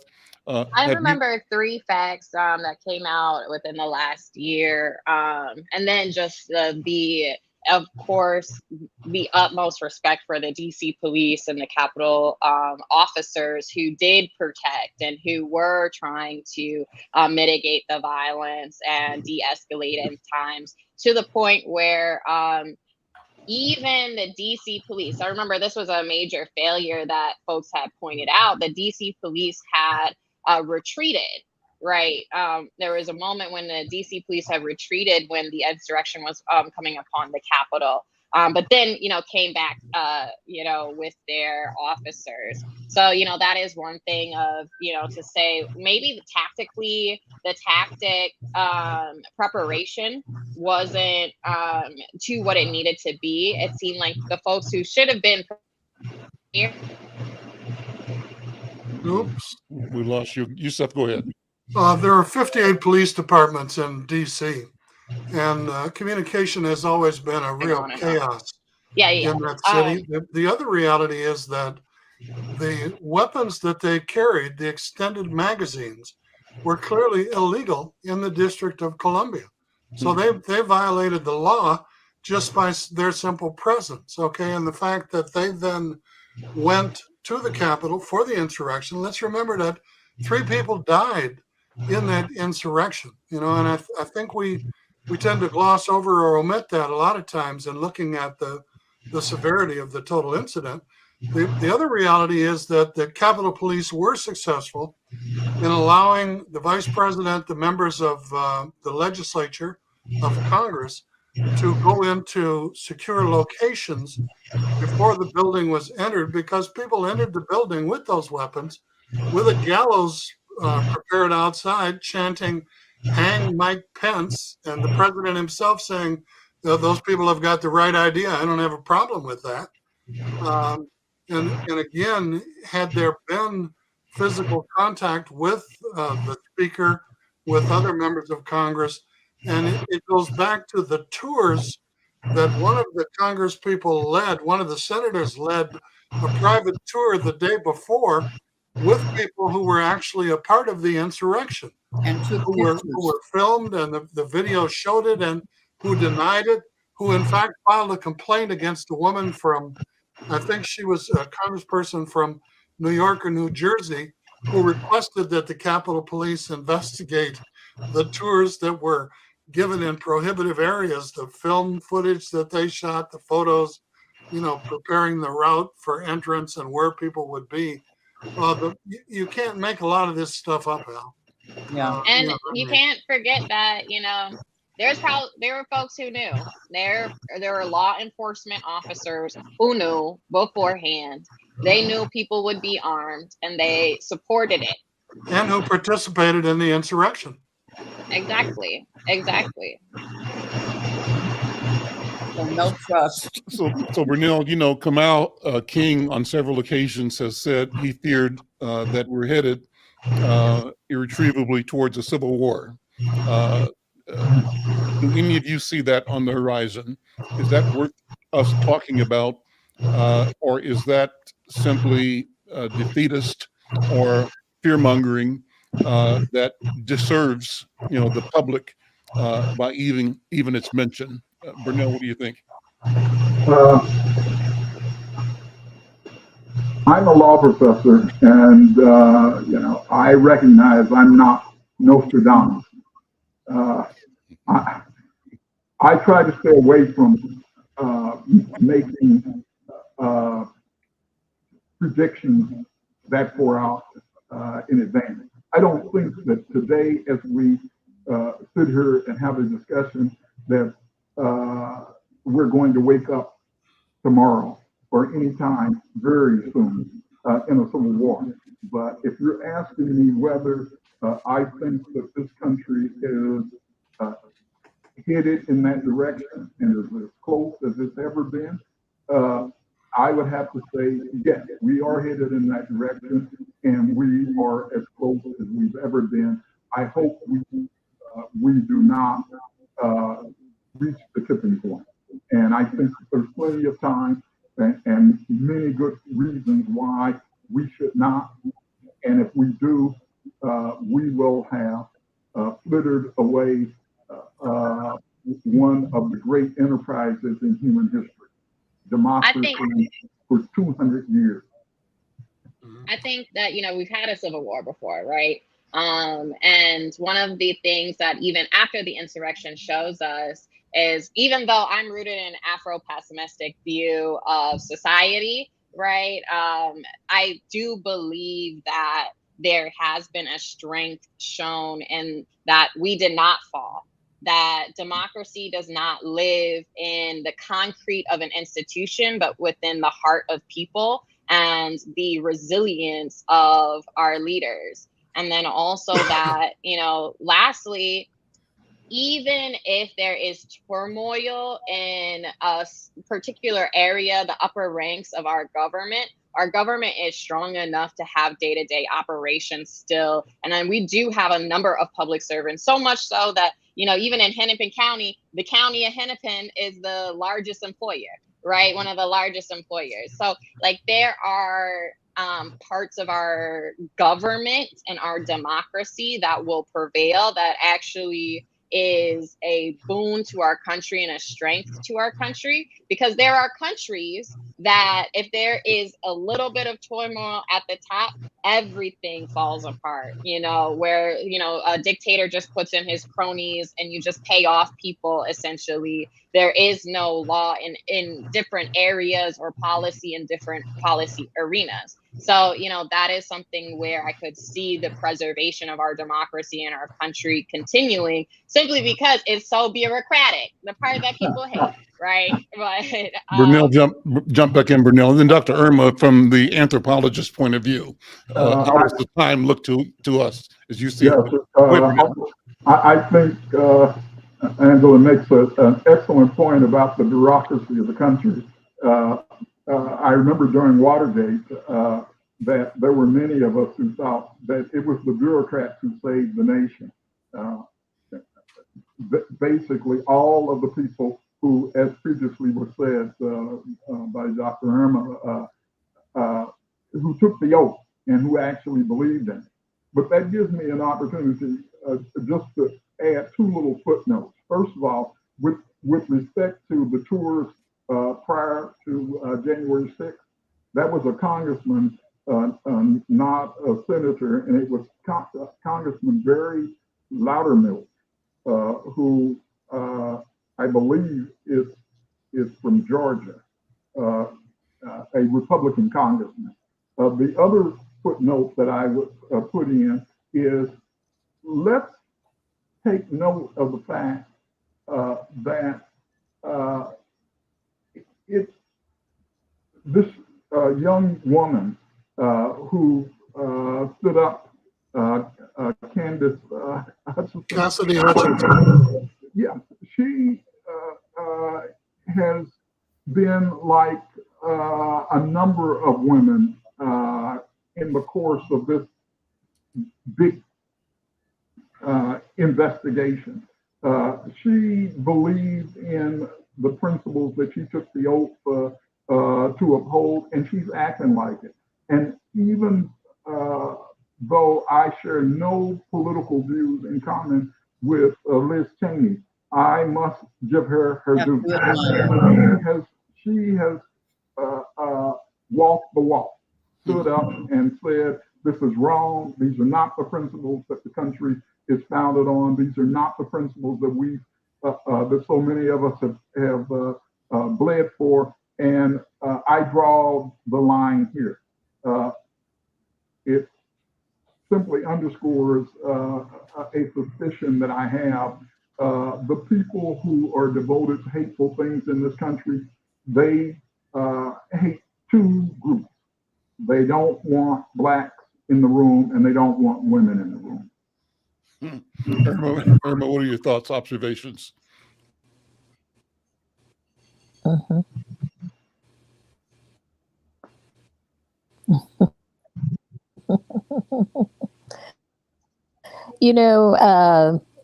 I remember three facts that came out within the last year. And then just of course, the utmost respect for the DC police and the Capitol officers who did protect and who were trying to mitigate the violence and de-escalate in times, to the point where even the DC police, I remember this was a major failure that folks had pointed out, the DC police had retreated. Right. There was a moment when the DC police had retreated when the insurrection was coming upon the Capitol. But then, came back, with their officers. So, that is one thing of, to say maybe the tactic preparation wasn't to what it needed to be. It seemed like the folks who should have been here. Oops. We lost you. Yusef, go ahead. There are 58 police departments in D.C., and communication has always been a real chaos in that city. The other reality is that the weapons that they carried, the extended magazines, were clearly illegal in the District of Columbia. So they violated the law just by their simple presence, okay? And the fact that they then went to the Capitol for the insurrection, let's remember that 3 people died in that insurrection, and I think we tend to gloss over or omit that a lot of times in looking at the the severity of the total incident. The other reality is that the Capitol Police were successful in allowing the vice president, the members of the legislature of Congress, to go into secure locations before the building was entered, because people entered the building with those weapons, with a gallows prepared outside, chanting, "Hang Mike Pence," and the president himself saying, "Those people have got the right idea. I don't have a problem with that." And again, had there been physical contact with the speaker, with other members of Congress, and it goes back to the tours that one of the Congress people led, one of the senators led a private tour the day before with people who were actually a part of the insurrection, And took who pictures. were filmed, and the video showed it, and who denied it, who in fact filed a complaint against a woman from, I think she was a congressperson from New York or New Jersey, who requested that the Capitol Police investigate the tours that were given in prohibitive areas, the film footage that they shot, the photos, preparing the route for entrance and where people would be. You can't make a lot of this stuff up, Al. Yeah. And you can't forget that, there were folks who knew. There were law enforcement officers who knew beforehand. They knew people would be armed, and they supported it. And who participated in the insurrection. Exactly. So no trust. So Burnele, Kamau King on several occasions has said he feared that we're headed irretrievably towards a civil war. Do any of you see that on the horizon? Is that worth us talking about, or is that simply defeatist or fear-mongering that deserves, the public by even its mention? Burnele, what do you think? I'm a law professor, and I recognize I'm not Nostradamus. I try to stay away from making predictions that far out in advance. I don't think that today, as we sit here and have a discussion, that we're going to wake up tomorrow or anytime very soon in a civil war. But if you're asking me whether I think that this country is headed in that direction and is as close as it's ever been, I would have to say, yes, we are headed in that direction, and we are as close as we've ever been. I hope we do not reach the tipping point. And I think there's plenty of time and many good reasons why we should not. And if we do, we will have flittered away one of the great enterprises in human history, democracy for 200 years. I think that, we've had a civil war before, right? And one of the things that even after the insurrection shows us is, even though I'm rooted in Afro-pessimistic view of society, right? I do believe that there has been a strength shown in that we did not fall, that democracy does not live in the concrete of an institution, but within the heart of people and the resilience of our leaders. And then also that, lastly, even if there is turmoil in a particular area, the upper ranks of our government is strong enough to have day-to-day operations still. And then we do have a number of public servants, so much so that, even in Hennepin County, the county of Hennepin is the largest employer, right? One of the largest employers. So there are parts of our government and our democracy that will prevail, that actually is a boon to our country and a strength to our country, because there are countries that if there is a little bit of turmoil at the top, everything falls apart, where, a dictator just puts in his cronies and you just pay off people, essentially. There is no law in different areas or policy in different policy arenas. So, that is something where I could see the preservation of our democracy in our country continuing, simply because it's so bureaucratic, the part that people hate, right? But Burnele, jump back in, Burnele. And then Dr. Irma, from the anthropologist's point of view, how does the time look to us as you see yes, it? I think Angela makes an excellent point about the bureaucracy of the country. I remember during Watergate that there were many of us who thought that it was the bureaucrats who saved the nation. Basically, all of the people who, as previously was said by Dr. Irma, who took the oath and who actually believed in it. But that gives me an opportunity just to add two little footnotes. First of all, with respect to the tours prior to January 6th, that was a congressman, not a senator, and it was Congressman Barry Loudermilk, who I believe is from Georgia, a Republican congressman. The other footnote that I would put in is, let's take note of the fact that it's this young woman who stood up, Candace Hutchinson. Cassidy Hutchinson. Yeah, she has been like a number of women in the course of this big investigation. She believed in the principles that she took the oath to uphold, and she's acting like it. And even though I share no political views in common with Liz Cheney, I must give her her due. She has walked the walk, stood up and said, this is wrong. These are not the principles that the country is founded on. These are not the principles that that so many of us have bled for. And I draw the line here. It simply underscores a suspicion that I have. The people who are devoted to hateful things in this country, they hate two groups. They don't want blacks in the room, and they don't want women in the room. Irma, what are your thoughts, observations?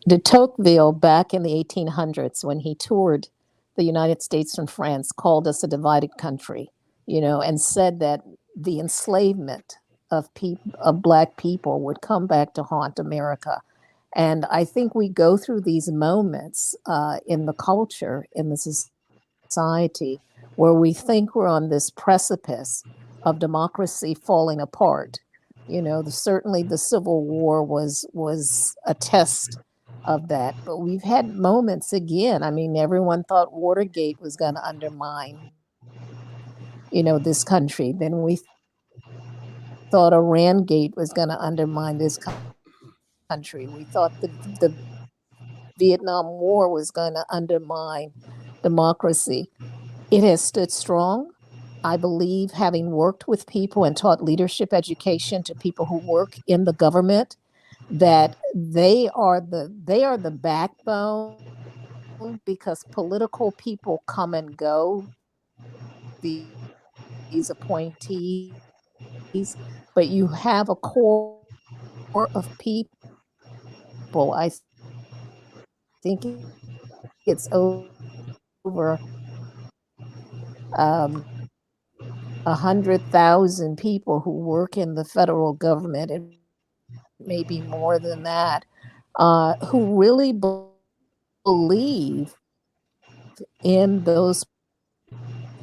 De Tocqueville, back in the 1800s, when he toured the United States and France, called us a divided country, and said that the enslavement of Black people would come back to haunt America. And I think we go through these moments in the culture, in the society, where we think we're on this precipice of democracy falling apart. Certainly the Civil War was a test of that, but we've had moments again. I mean, everyone thought Watergate was going to undermine, this country. Then we thought Iran Gate was going to undermine this country. We thought the Vietnam War was going to undermine democracy. It has stood strong. I believe, having worked with people and taught leadership education to people who work in the government, that they are the backbone, because political people come and go, these appointees, but you have a core of people. I think it's over 100,000 people who work in the federal government, and maybe more than that, who really believe in those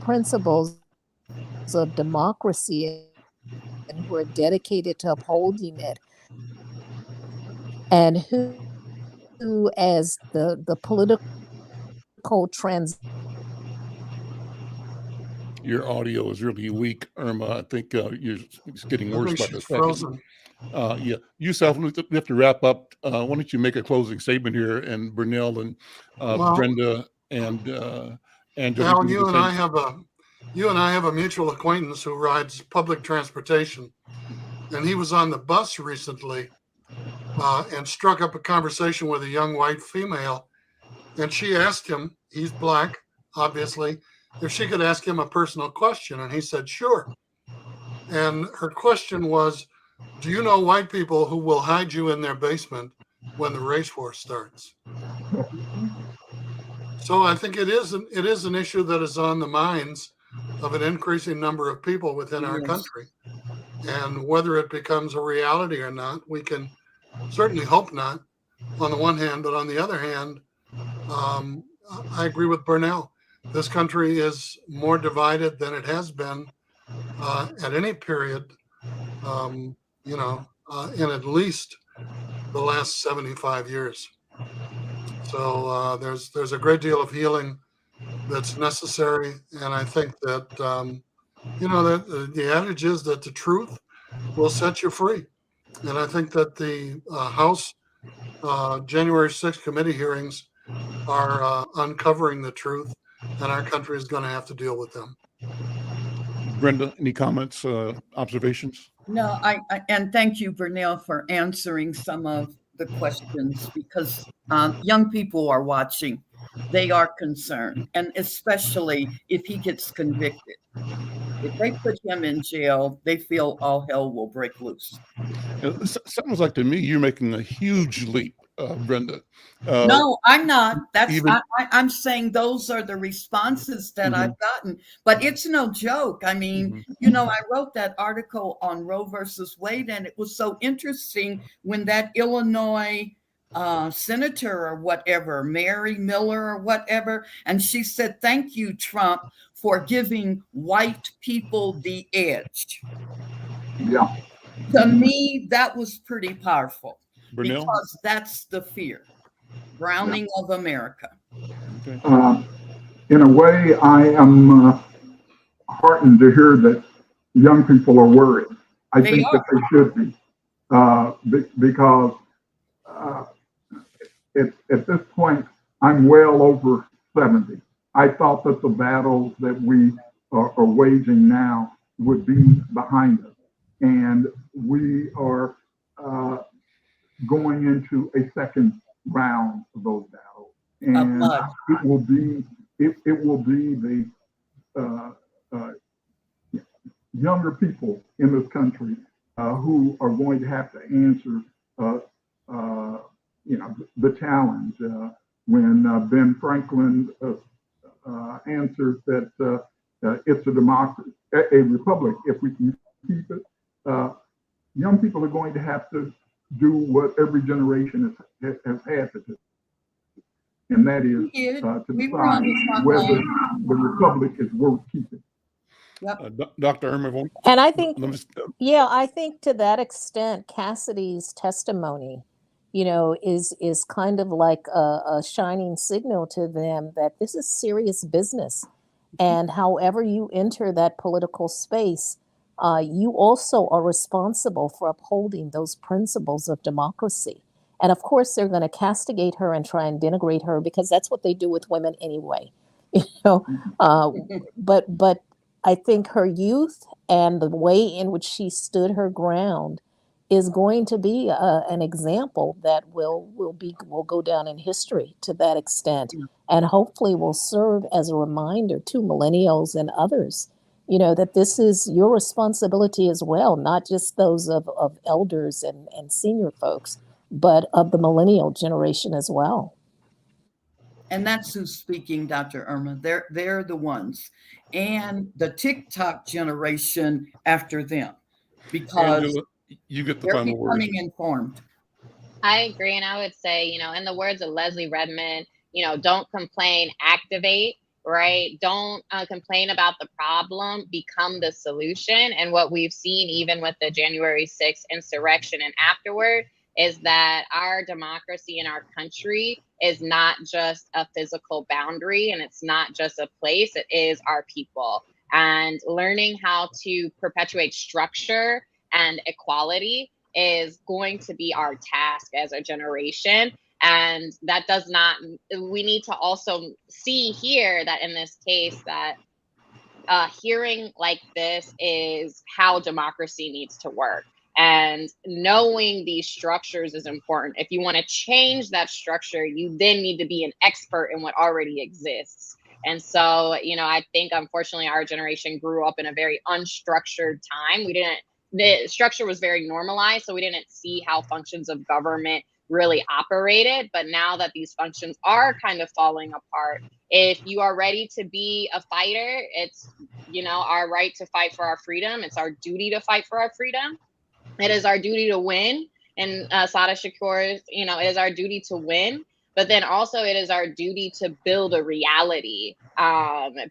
principles of democracy and who are dedicated to upholding it, and who as the political trans. Your audio is really weak, Irma. I think it's getting I worse think by the she's second. frozen. Yeah, Yusef, we have to wrap up. Why don't you make a closing statement here, and Burnele and Well, Brenda and Angela. Al, you and I have a mutual acquaintance who rides public transportation, and he was on the bus recently and struck up a conversation with a young white female, and she asked him, he's black, obviously, if she could ask him a personal question, and he said, sure. And her question was, do you know white people who will hide you in their basement when the race war starts? So I think it is an issue that is on the minds of an increasing number of people within our country. And whether it becomes a reality or not, we can certainly hope not, on the one hand, but on the other hand, I agree with Burnele. This country is more divided than it has been at any period, in at least the last 75 years. So there's a great deal of healing that's necessary, and I think that that the adage is that the truth will set you free, and I think that the House January 6th committee hearings are uncovering the truth, and our country is going to have to deal with them. Brenda, any comments, observations? No, and thank you, Burnele, for answering some of the questions, because young people are watching. They are concerned, and especially if he gets convicted. If they put him in jail, they feel all hell will break loose. It sounds like to me you're making a huge leap, Brenda. No, I'm not. Even- I'm saying those are the responses that I've gotten, but it's no joke. I mean, I wrote that article on Roe versus Wade, and it was so interesting when that Illinois senator or whatever, Mary Miller or whatever, and she said, "Thank you, Trump, for giving white people the edge." Yeah. To me, that was pretty powerful. Burnele? Because that's the fear. Browning of America. Okay. In a way, I am heartened to hear that young people are worried. I think that they should be, because at this point, I'm well over 70. I thought that the battles that we are waging now would be behind us, and we are going into a second round of those battles, and it will be the younger people in this country who are going to have to answer the challenge when Ben Franklin answers that it's a democracy, a republic, if we can keep it. Young people are going to have to do what every generation has had to do, and that is to decide whether the republic is worth keeping. Dr. Irma, and I think, I think to that extent, Cassidy's testimony, is kind of like a shining signal to them that this is serious business, and however you enter that political space, you also are responsible for upholding those principles of democracy. And of course, they're going to castigate her and try and denigrate her, because that's what they do with women anyway. But I think her youth and the way in which she stood her ground is going to be an example that will go down in history to that extent, and hopefully will serve as a reminder to millennials and others, that this is your responsibility as well, not just those of elders and senior folks, but of the millennial generation as well. And that's who's speaking, Dr. Irma. They're the ones, and the TikTok generation after them, because Angela, you get the they're final word. becoming informed. I agree, and I would say, in the words of Leslie Redmond, don't complain, activate. right? Don't complain about the problem, become the solution. And what we've seen, even with the January 6th insurrection and afterward, is that our democracy in our country is not just a physical boundary, and it's not just a place, it is our people. And learning how to perpetuate structure and equality is going to be our task as a generation. And that does not, we need to also see here that in this case that hearing like this is how democracy needs to work. And knowing these structures is important. If you want to change that structure, you then need to be an expert in what already exists. And so, I think unfortunately our generation grew up in a very unstructured time. The structure was very normalized, so we didn't see how functions of government really operated. But now that these functions are kind of falling apart, if you are ready to be a fighter, it's, our right to fight for our freedom. It's our duty to fight for our freedom. It is our duty to win. And Sada Shakur, it is our duty to win. But then also it is our duty to build a reality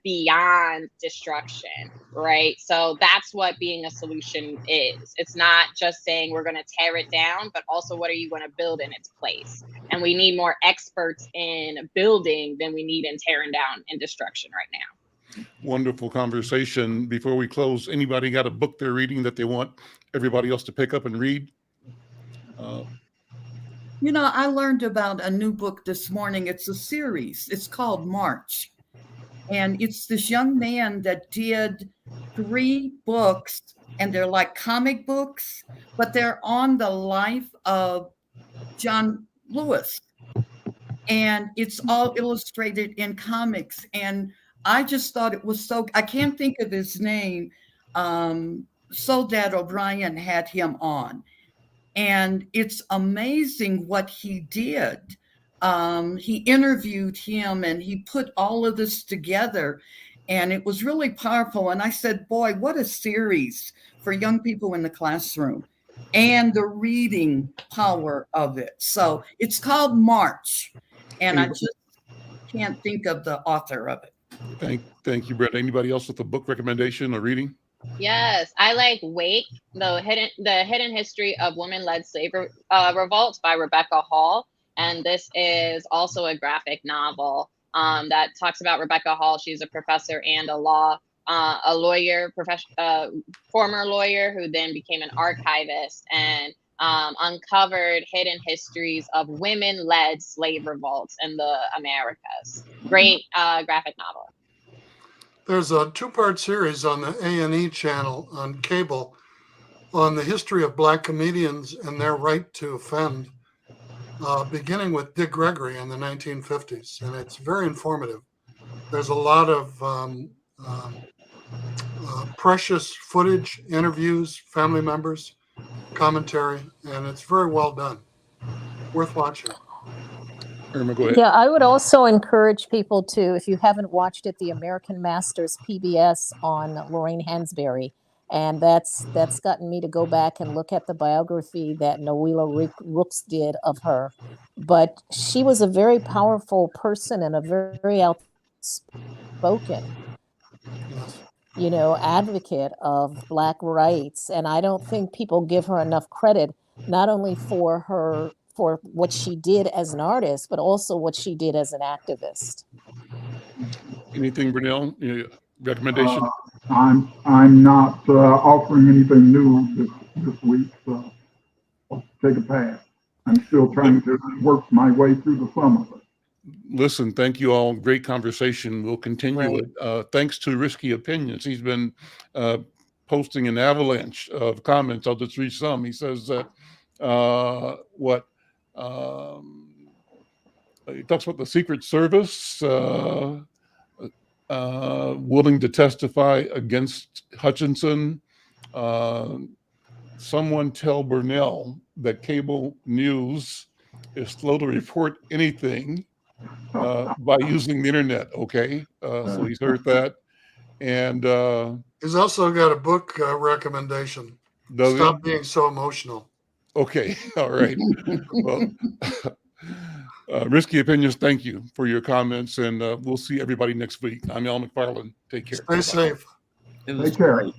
beyond destruction, right? So that's what being a solution is. It's not just saying we're going to tear it down, but also what are you going to build in its place? And we need more experts in building than we need in tearing down and destruction right now. Wonderful conversation. Before we close, anybody got a book they're reading that they want everybody else to pick up and read? I learned about a new book this morning. It's a series. It's called March. And it's this young man that did 3 books, and they're like comic books, but they're on the life of John Lewis. And it's all illustrated in comics. And I just thought it was I can't think of his name. Soledad O'Brien had him on. And it's amazing what he did. He interviewed him and he put all of this together, and it was really powerful. And I said, boy, what a series for young people in the classroom, and the reading power of it. So it's called March, and I just can't think of the author of it. Thank you, Brenda. Anybody else with a book recommendation or reading? Yes, I like Wake, the hidden history of women-led slave revolts by Rebecca Hall. And this is also a graphic novel that talks about Rebecca Hall. She's a professor and a lawyer, former lawyer who then became an archivist and uncovered hidden histories of women-led slave revolts in the Americas. Great graphic novel. There's a 2-part series on the A&E channel on cable on the history of Black comedians and their right to offend, beginning with Dick Gregory in the 1950s. And it's very informative. There's a lot of precious footage, interviews, family members, commentary, and it's very well done. Worth watching. Irma, go ahead. Yeah, I would also encourage people to, if you haven't watched it, the American Masters PBS on Lorraine Hansberry. And that's gotten me to go back and look at the biography that Noela Rooks did of her. But she was a very powerful person and a very outspoken, advocate of Black rights. And I don't think people give her enough credit, not only for what she did as an artist, but also what she did as an activist. Anything, Burnele? Recommendation? I'm not offering anything new this week, so I'll take a pass. I'm still trying to work my way through the summer. Listen, thank you all. Great conversation. We'll continue it. Thanks to Risky Opinions. He's been posting an avalanche of comments. I'll just read some. He says that he talks about the Secret Service willing to testify against Hutchinson. Someone tell Burnele that cable news is slow to report anything by using the internet. Okay, so he's heard that. And he's also got a book recommendation. Stop being so emotional. Okay, all right. Well, Risky Opinions, thank you for your comments, and we'll see everybody next week. I'm Al McFarlane. Take care. Stay safe. It was Take care. great.